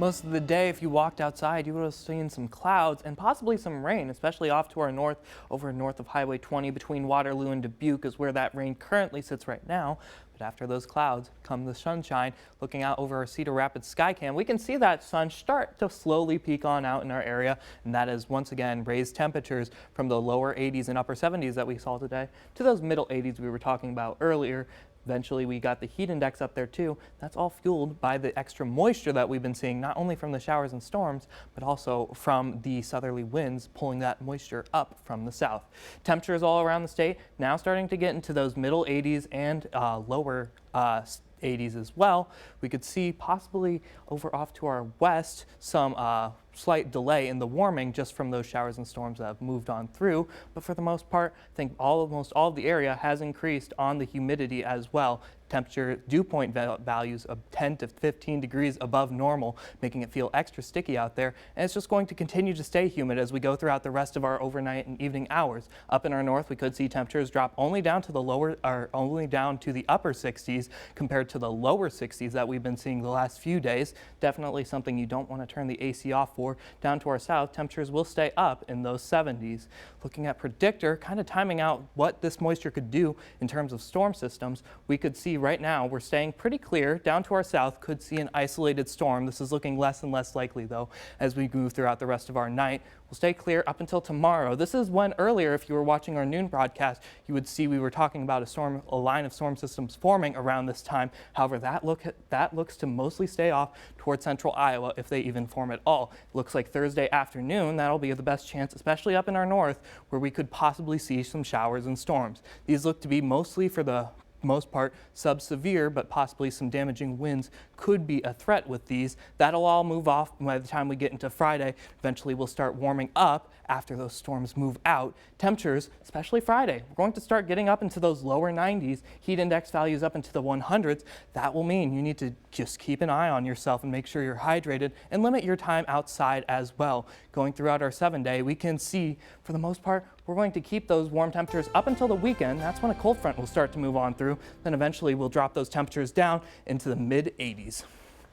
Most of the day, if you walked outside, you would have seen some clouds and possibly some rain, especially off to our north, over north of Highway 20 between Waterloo and Dubuque is where that rain currently sits right now. But after those clouds come the sunshine. Looking out over our Cedar Rapids Skycam, we can see that sun start to slowly peek on out in our area, and that is once again raised temperatures from the lower 80s and upper 70s that we saw today to those middle 80s we were talking about earlier. Eventually, we got the heat index up there too. That's all fueled by the extra moisture that we've been seeing, not only from the showers and storms, but also from the southerly winds pulling that moisture up from the south. Temperatures all around the state now starting to get into those middle 80s and lower 80s as well. We could see possibly over off to our west some slight delay in the warming just from those showers and storms that have moved on through. But for the most part, I think almost all of the area has increased on the humidity as well. Temperature dew point values of 10 to 15 degrees above normal, making it feel extra sticky out there. And it's just going to continue to stay humid as we go throughout the rest of our overnight and evening hours. Up in our north, we could see temperatures drop only down to the upper 60s compared to the lower 60s that we've been seeing the last few days. Definitely something you don't want to turn the AC off for. Down to our south, temperatures will stay up in those 70s. Looking at Predictor, kind of timing out what this moisture could do in terms of storm systems, we could see right now we're staying pretty clear. Down to our south, could see an isolated storm. This is looking less and less likely though as we move throughout the rest of our night. We'll stay clear up until tomorrow. This is when earlier, if you were watching our noon broadcast, you would see we were talking about a line of storm systems forming around this time. However, that looks to mostly stay off towards central Iowa if they even form at all. It looks like Thursday afternoon, that'll be the best chance, especially up in our north, where we could possibly see some showers and storms. These look to be mostly, for the most part, sub-severe, but possibly some damaging winds could be a threat with these. That'll all move off by the time we get into Friday. Eventually we'll start warming up after those storms move out. Temperatures, especially Friday, we're going to start getting up into those lower 90s, heat index values up into the 100s. That will mean you need to just keep an eye on yourself and make sure you're hydrated and limit your time outside as well. Going throughout our 7-day, we can see for the most part, we're going to keep those warm temperatures up until the weekend. That's when a cold front will start to move on through. Then eventually we'll drop those temperatures down into the mid 80s.